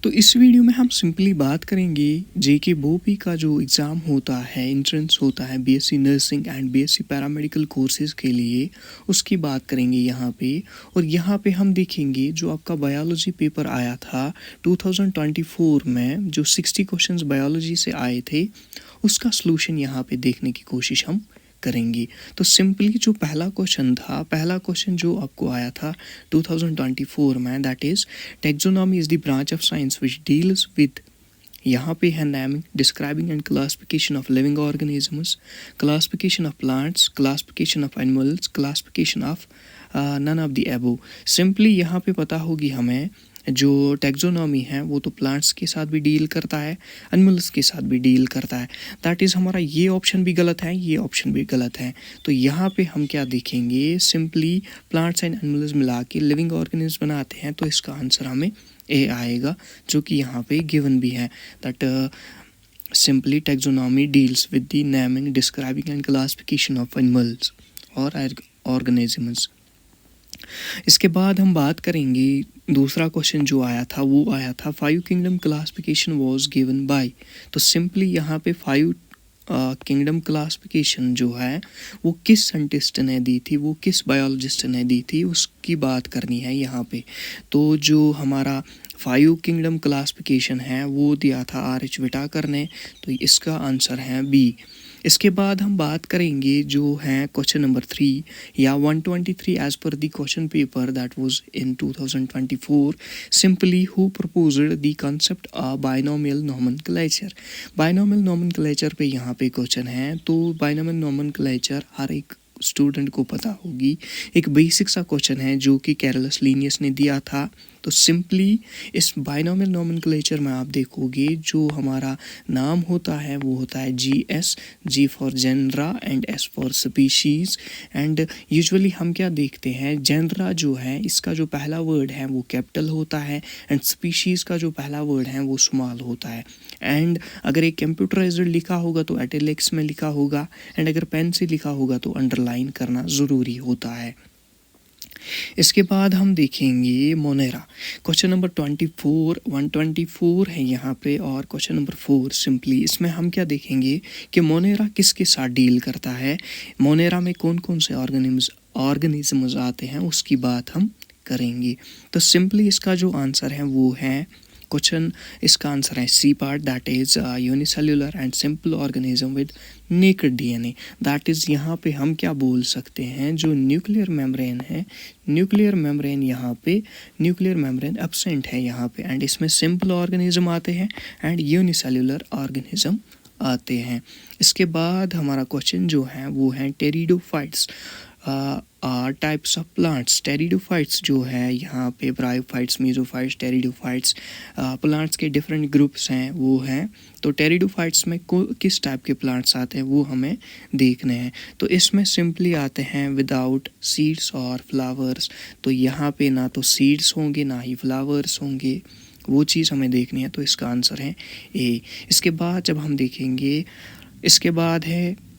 तो इस वीडियो में हम सिंपली बात करेंगे जेके बोपी का जो एग्ज़ाम होता है, एंट्रेंस होता है BSc nursing and BSc paramedical courses के लिए, उसकी बात करेंगे यहाँ पे। और यहाँ पे हम देखेंगे जो आपका बायोलॉजी पेपर आया था 2024 में, जो 60 क्वेश्चंस बायोलॉजी से आए थे, उसका सलूशन यहाँ पे देखने की कोशिश हम करेंगे। तो सिंपली जो पहला क्वेश्चन था, पहला क्वेश्चन जो आपको आया था 2024 में, that is taxonomy is the branch of science which deals with, यहाँ पे है naming, describing and classification of living organisms, classification of plants, classification of animals, classification of none of the above. Simply यहाँ पे पता होगी हमें जो taxonomy है वो तो प्लांट्स के साथ भी डील करता है, एनिमल्स के साथ भी डील करता है। दैट इज़ हमारा ये ऑप्शन भी गलत है, ये ऑप्शन भी गलत है। तो यहाँ पे हम क्या देखेंगे, सिंपली प्लांट्स एंड एनिमल्स मिला के लिविंग ऑर्गेनिज्म बनाते हैं, तो इसका आंसर हमें ए आएगा, जो कि यहाँ पे गिवन भी है। That simply taxonomy deals with the naming, describing and classification of animals और ऑर्गेनिजम्स। इसके बाद हम बात करेंगे दूसरा क्वेश्चन जो आया था, वो आया था 5 kingdom classification was given by. तो सिंपली यहाँ पे 5 किंगडम क्लासिफिकेशन जो है वो किस साइंटिस्ट ने दी थी, वो किस बायोलॉजिस्ट ने दी थी, उसकी बात करनी है यहाँ पे। तो जो हमारा 5 किंगडम क्लासिफिकेशन है वो दिया था आर.एच. विटाकर ने, तो इसका आंसर है बी। इसके बाद हम बात करेंगे जो है क्वेश्चन नंबर 3 या 123 as per the question paper that was in 2024, simply who proposed the concept of binomial nomenclature. Binomial nomenclature पे यहाँ पे क्वेश्चन है। तो बाइनोमियल नोमेनक्लेचर हर एक स्टूडेंट को पता होगी, एक बेसिक सा क्वेश्चन है जो कि कैरलस लीनियस ने दिया था। तो सिंपली इस बाइनोमियल नोमेनक्लेचर में आप देखोगे जो हमारा नाम होता है वो होता है GS, G for genera and S for species. And usually हम क्या देखते हैं, जेनरा जो है इसका जो पहला वर्ड है वो कैपिटल होता है, एंड स्पीशीज़ का जो पहला वर्ड है वो स्मॉल होता है। एंड अगर एक कंप्यूटराइज्ड लिखा होगा तो इटैलिक्स में लिखा होगा, एंड अगर पेन से लिखा होगा तो अंडरलाइन करना ज़रूरी होता है। इसके बाद हम देखेंगे मोनेरा, क्वेश्चन नंबर 124 है यहाँ पे। और क्वेश्चन नंबर 4 सिंपली इसमें हम क्या देखेंगे कि मोनेरा किसके साथ डील करता है, मोनेरा में कौन कौन से ऑर्गेनिजम्स आते हैं, उसकी बात हम करेंगे। तो सिंपली इसका जो आंसर है वो है क्वेश्चन, इसका आंसर है C part, that is unicellular and simple organism with naked DNA। That is यहाँ पे हम क्या बोल सकते हैं, जो न्यूक्लियर मेम्ब्रेन है, न्यूक्लियर मेम्ब्रेन यहाँ पे, न्यूक्लियर मेम्ब्रेन एब्सेंट है यहाँ पे, एंड इसमें सिंपल ऑर्गेनिज्म आते हैं एंड यूनिसेल्युलर ऑर्गेनिज्म आते हैं। इसके बाद हमारा क्वेश्चन जो है वो है pteridophytes types of plants. Pteridophytes जो है यहाँ पे ब्रायोफाइट्स, मेसोफाइट्स, टेरिडोफाइट्स प्लांट्स के डिफरेंट ग्रुप्स हैं वो हैं। तो टेरिडोफाइट्स में किस टाइप के प्लांट्स आते हैं वो हमें देखने हैं। तो इसमें सिंपली आते हैं विदाउट सीड्स और फ्लावर्स। तो यहाँ पे ना तो सीड्स होंगे ना ही फ्लावर्स होंगे, वो चीज़ हमें देखनी है। तो इसका आंसर है ए। इसके बाद जब हम देखेंगे, इसके बाद है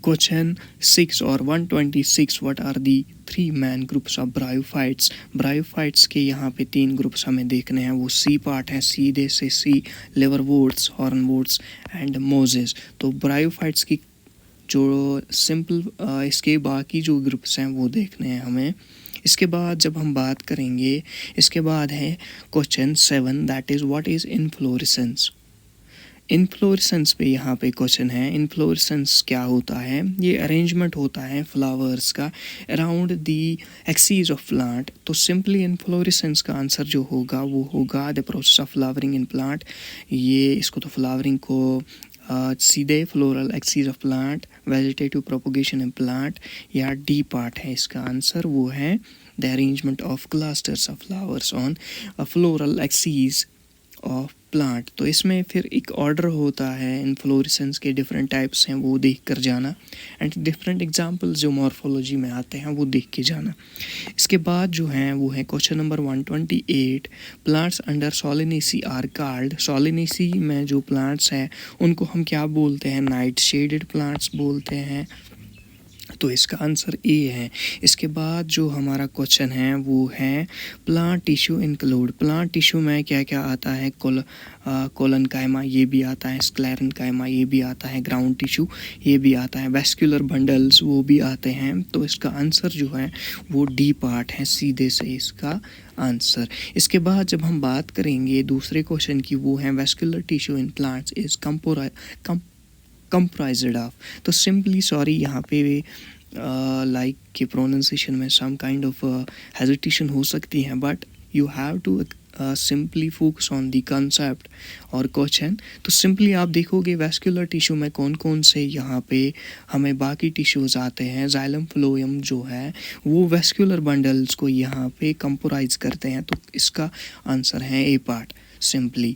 क्वेश्चन 6 और 126, what are the 3 main groups of bryophytes. Bryophytes के यहाँ पे 3 ग्रुप्स हमें देखने हैं, वो सी पार्ट है, सीधे से सी, लिवरवुड्स, हॉर्नवुड्स एंड मोजेस। तो ब्रायोफाइट्स की जो सिंपल इसके बाकी जो ग्रुप्स हैं वो देखने हैं हमें। इसके बाद जब हम बात करेंगे, इसके बाद है question 7, that is what is inflorescence. Inflorescence पे यहाँ पे क्वेश्चन है, इन्फ्लोरेसेंस क्या होता है, ये अरेंजमेंट होता है फ्लावर्स का around the axis of plant. तो सिंपली इन्फ्लोरेसेंस का आंसर जो होगा वो होगा the process of flowering in plant. ये इसको तो फ्लावरिंग को सीधे floral axis of plant, vegetative propagation in plant, या डी पार्ट है इसका आंसर, वो है the arrangement of clusters of flowers on floral axis of plant. तो इसमें फिर एक ऑर्डर होता है, इन्फ्लोरेसेंस के डिफरेंट टाइप्स हैं वो देख कर जाना, एंड डिफरेंट एग्जांपल्स जो मॉर्फोलॉजी में आते हैं वो देख के जाना। इसके बाद जो हैं वो है question number 128, plants under Solanaceae are called. Solanaceae में जो प्लांट्स हैं उनको हम क्या बोलते हैं, नाइट शेडेड प्लांट्स बोलते हैं। तो इसका आंसर ए है। इसके बाद जो हमारा क्वेश्चन है वो है plant tissue include. Plant tissue में क्या क्या आता है? कोलन कायमा ये भी आता है, स्क्लेरन कायमा ये भी आता है, ग्राउंड टिश्यू ये भी आता है, वेस्कुलर बंडल्स वो भी आते हैं। तो इसका आंसर जो है वो डी पार्ट है, सीधे से इसका आंसर। इसके बाद जब हम बात करेंगे दूसरे क्वेश्चन की, वो है vascular tissue in plants is comprised of. तो सिंपली सॉरी यहाँ पे लाइक के प्रोनाउंसिएशन में सम काइंड ऑफ हेजिटेशन हो सकती है, but you have to simply focus on the concept और क्वेश्चन। तो सिंपली आप देखोगे वेस्कुलर टिश्यू में कौन कौन से यहाँ पे हमें बाकी टिश्यूज़ आते हैं। जाइलम फ्लोएम जो है वो वेस्कुलर बंडल्स को यहाँ पे कंप्राइज करते हैं। तो इसका आंसर है ए पार्ट सिंपली।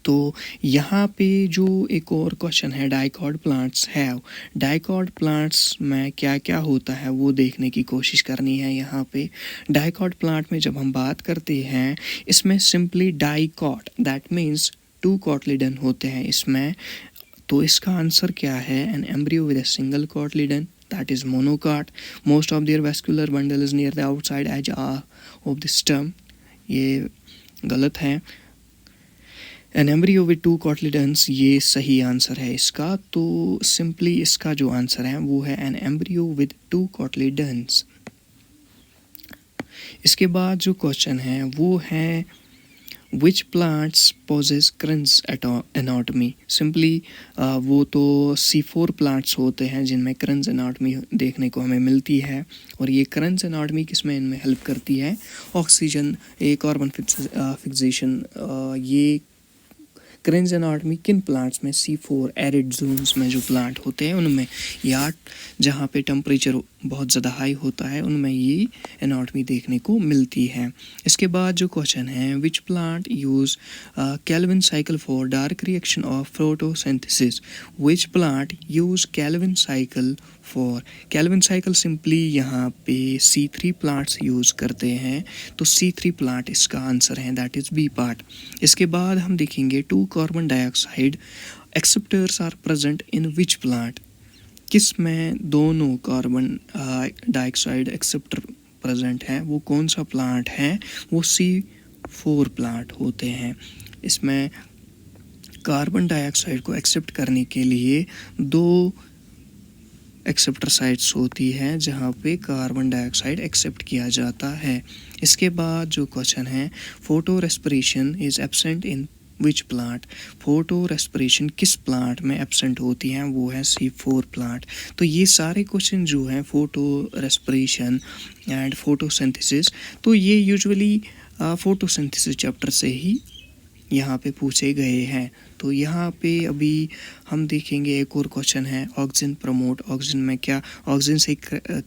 तो यहाँ पे जो एक और क्वेश्चन है dicot plants have. Dicot plants में क्या क्या होता है वो देखने की कोशिश करनी है। यहाँ पे डाइकॉट प्लांट में जब हम बात करते हैं इसमें simply dicot that means 2 cotyledon होते हैं इसमें। तो इसका आंसर क्या है? An embryo with a single cotyledon that is monocot. Most of their vascular bundle is near the outside edge of the stem. ये गलत है। एन एम्ब्रियो विद 2 कॉटलिडन्स ये सही आंसर है इसका। तो सिंपली इसका जो आंसर है वो है एन एम्ब्रियो विद 2 कॉटलिडन्स। इसके बाद जो क्वेश्चन है वो है which plants possess kranz anatomy. Simply वो तो C4 प्लांट्स होते हैं जिनमें क्रंच एनाटॉमी देखने को हमें मिलती है। और ये क्रंच एनाटॉमी किसमें इनमें हेल्प करती है? ऑक्सीजन, ए कार्बन फिक्सेशन। ये क्रंच एनाटॉमी किन प्लांट्स में? C4 एरिड जोन्स में जो प्लांट होते हैं उनमें, या जहाँ पे टेम्परेचर बहुत ज़्यादा हाई होता है उनमें ये एनाटॉमी देखने को मिलती है। इसके बाद जो क्वेश्चन है which plant use Calvin cycle for dark reaction of photosynthesis. Which plant use Calvin cycle for. Calvin cycle simply यहाँ पे C3 प्लांट्स यूज़ करते हैं। तो C3 प्लांट इसका आंसर है, दैट इज़ बी पार्ट। इसके बाद हम देखेंगे 2 carbon dioxide acceptors are present in which plant. किस में दोनों कार्बन डाइऑक्साइड एक्सेप्टर प्रेजेंट है, वो कौन सा प्लांट है? वो C4 प्लांट होते हैं। इसमें कार्बन डाइऑक्साइड को एक्सेप्ट करने के लिए 2 एक्सेप्टर साइट्स होती है जहाँ पे कार्बन डाइऑक्साइड एक्सेप्ट किया जाता है। इसके बाद जो क्वेश्चन है photo respiration is absent in which plant. Photo respiration किस प्लांट में एब्सेंट होती हैं? वो है C4 प्लांट। तो ये सारे क्वेश्चन जो हैं फोटो रेस्पिरेशन एंड फोटोसिंथेसिस, तो ये यूजुअली फोटोसिंथेसिस चैप्टर से ही यहाँ पे पूछे गए हैं। तो यहाँ पे अभी हम देखेंगे एक और क्वेश्चन है ऑक्सीजन प्रमोट। ऑक्सीजन में क्या, ऑक्सीजन से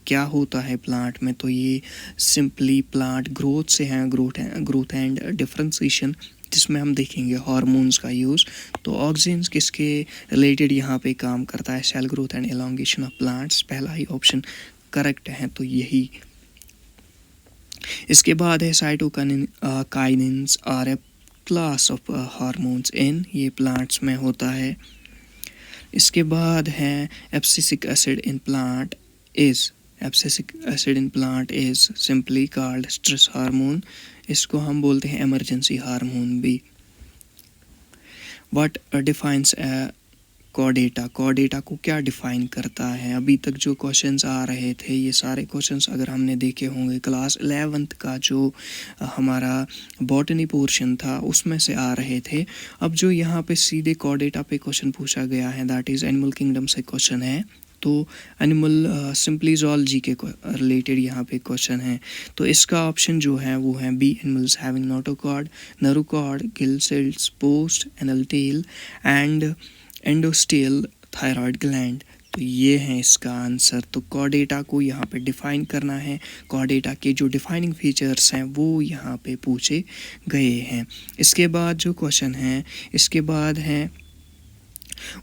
क्या होता है प्लांट में? तो ये सिंपली प्लांट ग्रोथ से है, ग्रोथ एंड डिफरेंशिएशन, जिसमें हम देखेंगे हार्मोन्स का यूज़। तो ऑक्सीजन किसके रिलेटेड यहाँ पे काम करता है? Cell growth and elongation of plants. पहला ही ऑप्शन करेक्ट है, तो यही। इसके बाद है cytokinins are a class of hormones in, ये प्लांट्स में होता है। इसके बाद है abscisic acid in plant is. Abscisic acid in plant is simply called stress hormone. इसको हम बोलते हैं इमरजेंसी हार्मोन भी। What defines chordata. कॉर्डेटा को क्या डिफाइन करता है? अभी तक जो क्वेश्चंस आ रहे थे ये सारे क्वेश्चंस अगर हमने देखे होंगे क्लास 11th का जो हमारा बॉटनी पोर्शन था उसमें से आ रहे थे। अब जो यहाँ पे सीधे कॉर्डेटा पे क्वेश्चन पूछा गया है दैट इज़ एनिमल किंगडम से क्वेश्चन है। तो एनिमल सिंपली ज़ूलॉजी के रिलेटेड यहाँ पे क्वेश्चन है। तो इसका ऑप्शन जो है वो है B, animals having notochord, nerve cord, gill cells, post anal tail and endostyle thyroid gland. तो ये है इसका आंसर। तो कॉर्डेटा को यहाँ पे डिफाइन करना है। कॉर्डेटा के जो डिफाइनिंग फीचर्स हैं वो यहाँ पे पूछे गए हैं। इसके बाद जो क्वेश्चन है, इसके बाद है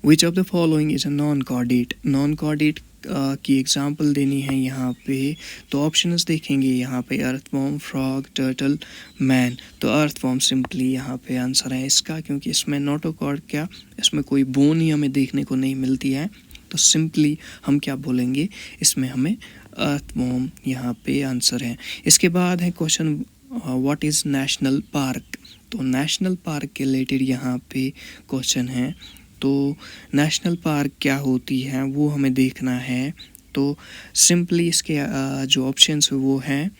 which of the following is a non chordate. Non chordate की एग्जांपल देनी है यहाँ पे। तो ऑप्शंस देखेंगे यहाँ पे अर्थवॉर्म, फ्रॉग, टर्टल, मैन। तो अर्थवॉर्म सिंपली यहाँ पे आंसर है इसका, क्योंकि इसमें नोटोकॉर्ड क्या, इसमें कोई बोन ही हमें देखने को नहीं मिलती है। तो सिंपली हम क्या बोलेंगे, इसमें हमें अर्थवॉर्म यहाँ पे आंसर है। इसके बाद है question what is national park. तो नेशनल पार्क के रिलेटेड यहाँ पे क्वेश्चन है। तो नेशनल पार्क क्या होती है वो हमें देखना है। तो सिंपली इसके जो ऑप्शंस है वो हैं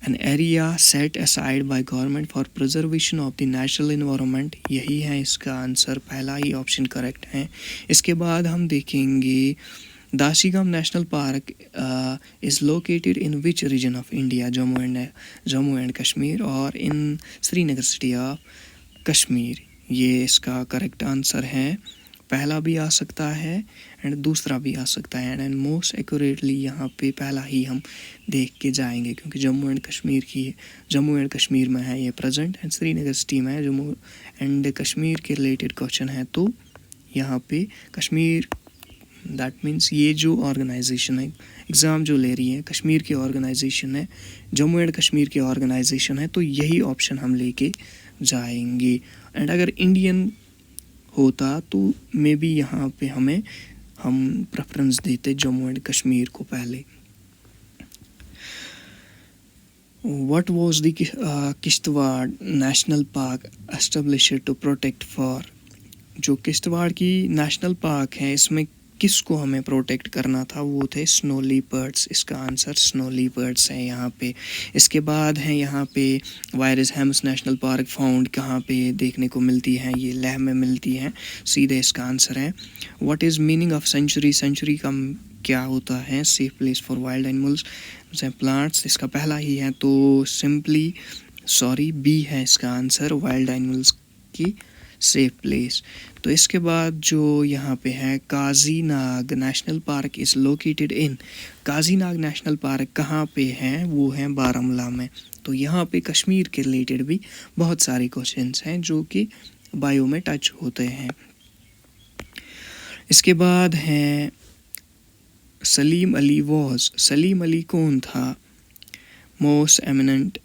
an area set aside by government for preservation of the natural environment, यही है इसका आंसर, पहला ही ऑप्शन करेक्ट है। इसके बाद हम देखेंगे Dachigam national park is located in which region of India, Jammu and Kashmir और in Srinagar city of Kashmir, ये इसका करेक्ट आंसर है। पहला भी आ सकता है एंड दूसरा भी आ सकता है एंड मोस्ट एक्यूरेटली यहाँ पे पहला ही हम देख के जाएंगे, क्योंकि जम्मू एंड कश्मीर में है ये प्रेजेंट एंड श्रीनगर सिटी में है। जम्मू एंड कश्मीर के रिलेटेड क्वेश्चन है तो यहाँ पे कश्मीर, दैट मीन्स ये जो ऑर्गेनाइजेशन है एग्ज़ाम जो ले रही है कश्मीर की ऑर्गेनाइजेशन है, जम्मू एंड कश्मीर की ऑर्गेनाइजेशन है, तो यही ऑप्शन हम लेके जाएंगे। एंड अगर इंडियन होता तो मे बी यहाँ पे हम प्रेफरेंस देते जम्मू एंड कश्मीर को पहले। What was the Kishtwar national park established to protect for, जो किश्तवाड़ की नेशनल पार्क है इसमें किसको हमें प्रोटेक्ट करना था, वो थे स्नो लीपर्ड्स, इसका आंसर स्नो लीपर्ड्स है यहाँ पे। इसके बाद है यहाँ पे वायरस हेम्स नेशनल पार्क फाउंड कहाँ पे देखने को मिलती है, ये लेह में मिलती है, सीधे इसका आंसर है। What is meaning of sanctuary, sanctuary का क्या होता है, safe place for wild animals and plants, इसका पहला ही है तो सिंपली बी है इसका आंसर, वाइल्ड एनिमल्स की सेफ प्लेस। तो इसके बाद जो यहाँ पे है Kazinag national park is located in, Kazinag national park कहाँ पे है, वो है बारामूला में। तो यहाँ पे कश्मीर के रिलेटेड भी बहुत सारे क्वेश्चंस हैं जो कि बायो में टच होते हैं। इसके बाद है सलीम अली कौन था, मोस्ट एमिनेंट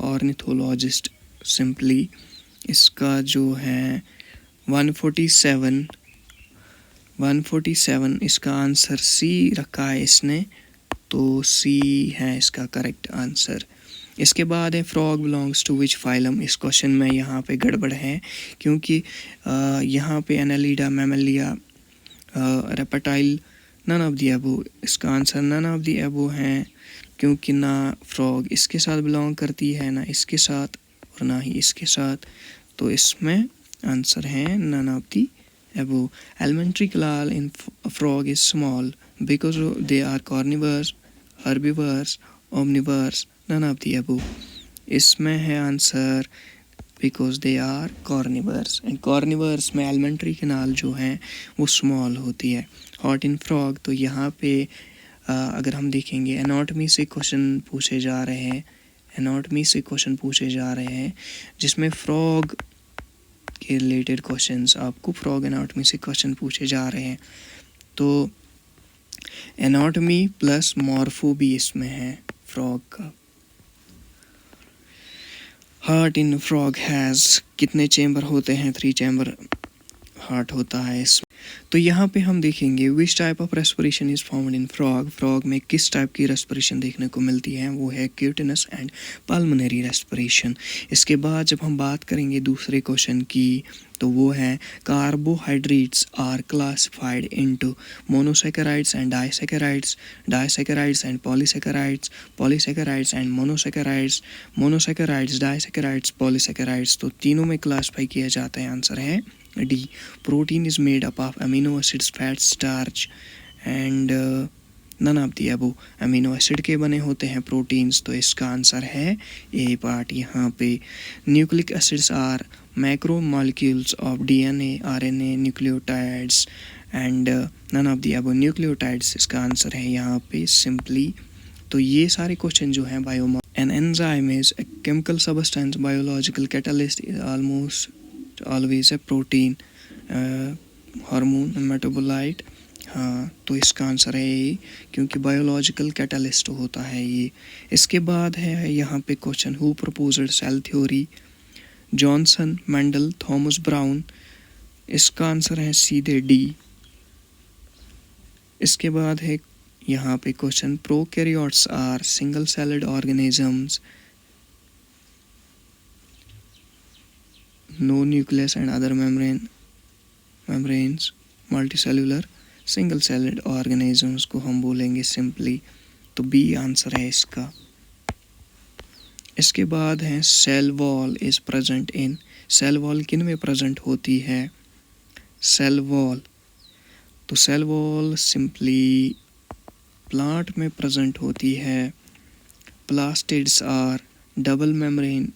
ऑर्निथोलॉजिस्ट, सिंपली इसका जो है 147 इसका आंसर सी रखा है इसने, तो सी है इसका करेक्ट आंसर। इसके बाद है frog belongs to which phylum, इस क्वेश्चन में यहाँ पे गड़बड़ है क्योंकि यहाँ पे annelida, mammalia, reptile, none of the above, इसका answer none of the above है क्योंकि ना फ्रॉग इसके साथ बिलोंग करती है, ना इसके साथ और ना ही इसके साथ, तो इसमें आंसर है none of the above. Alimentary class in frog is small because they are carnivores, herbivores, omnivores, none of the above, इसमें है answer because they are carnivores and carnivores में एलिमेंट्री कैनाल जो है वो स्मॉल होती है। Hot in frog, तो यहाँ पे अगर हम देखेंगे एनाटॉमी से क्वेश्चन पूछे जा रहे हैं जिसमें फ्रॉग के रिलेटेड क्वेश्चंस, आपको फ्रॉग एनाटॉमी से क्वेश्चन पूछे जा रहे हैं, तो एनाटॉमी प्लस मॉर्फो भी इसमें है फ्रॉग का। हार्ट इन फ्रॉग हैज़, कितने चेंबर होते हैं, 3 चेंबर हार्ट होता है इसमें। तो यहाँ पे हम देखेंगे विच type of respiration is found in frog, frog में किस टाइप की रेस्पिरेशन देखने को मिलती है, वो है क्यूटिनस एंड पल्मोनरी रेस्पिरेशन। इसके बाद जब हम बात करेंगे दूसरे क्वेश्चन की, तो वो है carbohydrates are classified into monosaccharides and disaccharides and polysaccharides and monosaccharides, disaccharides, polysaccharides, तो तीनों में क्लासिफाई किया जाता है। आंसर है D, protein is made up of amino acids, fats, starch and none of the above, amino acid के बने होते हैं प्रोटीन्स, तो इसका आंसर है ए पार्ट यहाँ पे। Nucleic acids are macro molecules of DNA, RNA, nucleotides and none of the above nucleotides, इसका आंसर है यहाँ पे सिंपली। तो ये सारे क्वेश्चन जो हैं bio, an enzyme is a chemical substance, biological catalyst is almost always a protein, hormone, metabolite, हाँ तो इसका आंसर है ये क्योंकि बायोलॉजिकल कैटलिस्ट होता है ये। इसके बाद है यहाँ पे question who proposed cell theory, Johnson, Mendel, Thomas Brown, इसका आंसर है सीधे डी। इसके बाद है यहाँ पे question, prokaryotes are single celled organisms, no nucleus and other membranes, multicellular, single celled organisms को हम बोलेंगे सिंपली, तो बी आंसर है इसका। इसके बाद है cell wall is present in, cell wall किन में प्रेजेंट होती है? सेल वॉल, तो सेल वॉल सिंपली प्लांट में प्रेजेंट होती है। Plastids are double membrane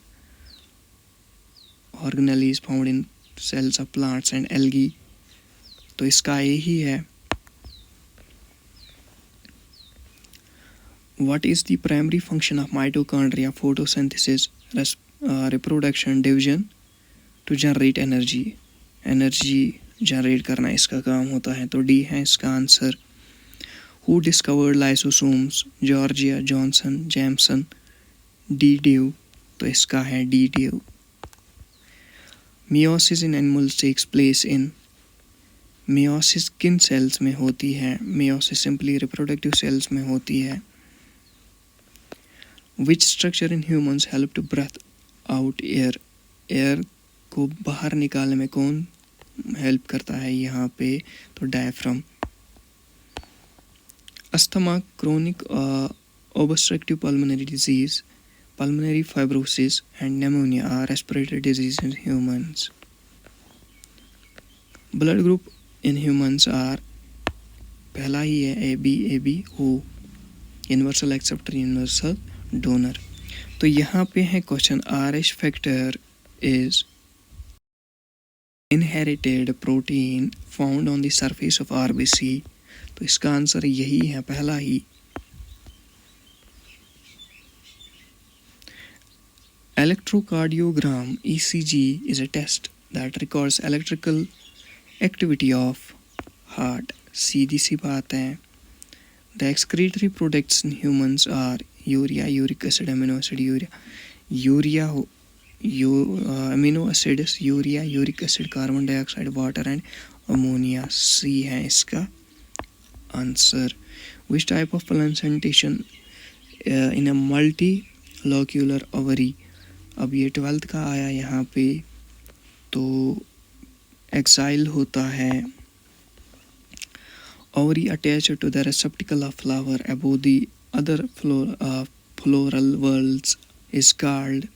organelles found in cells of plants and algae, तो इसका ए ही है। What is the primary function of mitochondria? Photosynthesis, reproduction, division, to generate energy, energy generate करना इसका काम होता है, तो डी है इसका answer. Who discovered lysosomes? Georgia, Johnson, Jameson, De Duve, तो इसका है De Duve. Meiosis in animals takes place in, meiosis किन सेल्स में होती है? meiosis सिंपली रिप्रोडक्टिव सेल्स में होती है। Which structure in humans help to breath out air? Air को बाहर निकालने में कौन हेल्प करता है यहाँ पे? तो diaphragm. Asthma, chronic obstructive pulmonary disease, pulmonary fibrosis and pneumonia are respiratory diseases in humans. Blood group in humans are, पहला ही है AB, O, universal acceptor, universal donor. तो यहाँ पे है question, RH factor is inherited protein found on the surface of RBC, तो इसका answer यही है, पहला ही। Electrocardiogram ECG is a test that records electrical activity of heart, सीधी सी बात है। The excretory products in humans are urea, uric acid, amino acid, urea amino acids, urea, uric acid, carbon dioxide, water and ammonia, C है इसका answer. Which type of plantation in a multi locular ovary, अब ये 12th का आया यहाँ पे, तो axile होता है। Ovary attached to the receptacle of flower above the other floral whorls is called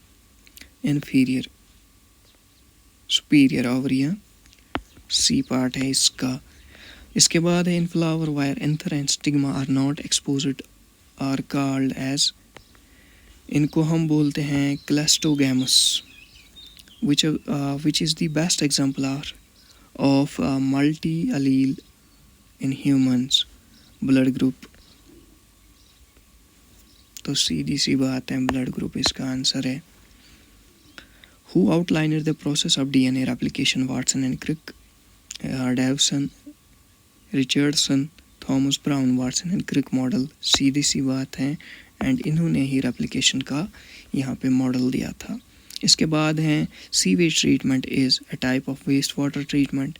inferior, superior ovary, C part है इसका। इसके बाद है, in flower where anther and stigma are not exposed are called as, इनको हम बोलते हैं cleistogamous. Which is the best example of multi allele in humans? Blood group, तो सीधी सी बात है, ब्लड ग्रुप इसका आंसर है। Who outlined the process of DNA replication? Watson and Crick, Dawson, Richardson, Thomas Brown, Watson and Crick model, सीधी सी बात है, एंड इन्होंने ही रेप्लिकेशन का यहाँ पे मॉडल दिया था। इसके बाद हैं, sewage treatment is a type of waste water treatment,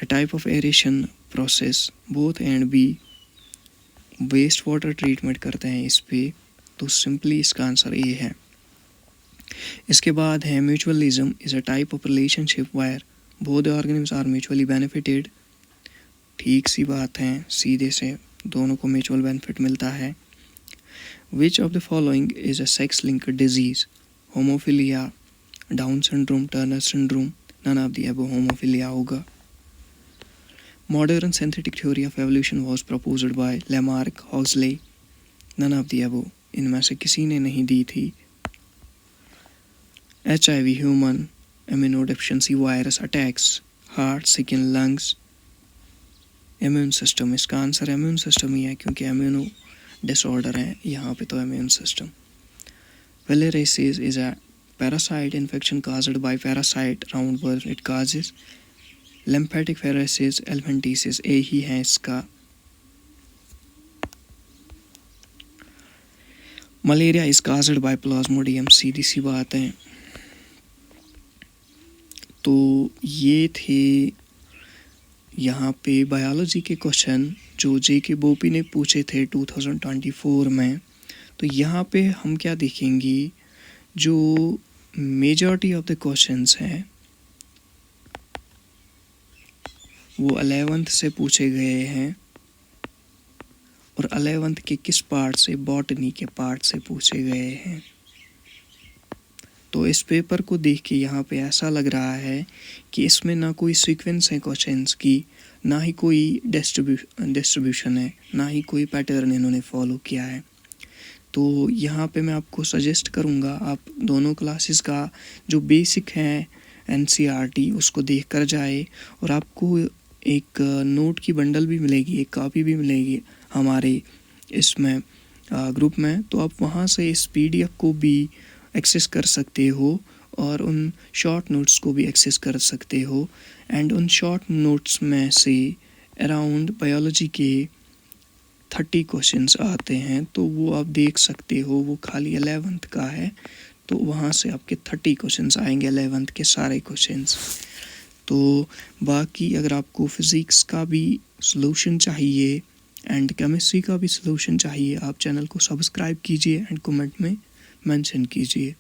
a type of aeration process, both and B, waste water treatment करते हैं इस पे, तो सिंपली इसका आंसर ए है। इसके बाद है, mutualism is a type of relationship where both the organisms are mutually benefited, ठीक सी बात है, सीधे से दोनों को म्यूचुअल बेनिफिट मिलता है। Which of the following is a sex linked disease? Hemophilia, Down syndrome, Turner syndrome, none of the above hemophilia होगा। Modern synthetic theory of evolution was proposed by Lamarck, Huxley, none of the above, इनमें से किसी ने नहीं दी थी। HIV, human immunodeficiency virus attacks heart, skin, lungs, immune system, इसका answer immune system ही है, क्योंकि इम्यूनो डिसऑर्डर है यहाँ पे, तो immune system। Filariasis is a parasite infection caused by parasite roundworm, it causes lymphatic filariasis, elephantiasis, ए ही है इसका। Malaria is caused by plasmodium, सीधी सी बात है। तो ये थे यहाँ पे बायोलॉजी के क्वेश्चन जो जेके बोपी ने पूछे थे 2024 में। तो यहाँ पे हम क्या देखेंगे, जो मेजॉरिटी ऑफ द क्वेश्चंस हैं वो 11th से पूछे गए हैं, और 11th के किस पार्ट से, बॉटनी के पार्ट से पूछे गए हैं। तो इस पेपर को देख के यहाँ पे ऐसा लग रहा है कि इसमें ना कोई सीक्वेंस है क्वेश्चंस की, ना ही कोई डिस्ट्रीब्यूशन है, ना ही कोई पैटर्न इन्होंने फॉलो किया है। तो यहाँ पे मैं आपको सजेस्ट करूँगा आप दोनों क्लासेस का जो बेसिक है एनसीईआरटी उसको देख कर जाए, और आपको एक नोट की बंडल भी मिलेगी, एक कॉपी भी मिलेगी हमारे इसमें ग्रुप में। तो आप वहाँ से इस पीडीएफ को भी एक्सेस कर सकते हो और उन शॉर्ट नोट्स को भी एक्सेस कर सकते हो। एंड उन शॉर्ट नोट्स में से अराउंड बायोलॉजी के 30 क्वेश्चंस आते हैं, तो वो आप देख सकते हो। वो खाली 11th का है, तो वहाँ से आपके 30 क्वेश्चंस आएंगे 11th के सारे क्वेश्चंस। तो बाकी अगर आपको फिज़िक्स का भी सॉल्यूशन चाहिए एंड केमिस्ट्री का भी सॉल्यूशन चाहिए, आप चैनल को सब्सक्राइब कीजिए एंड कमेंट में मेंशन कीजिए।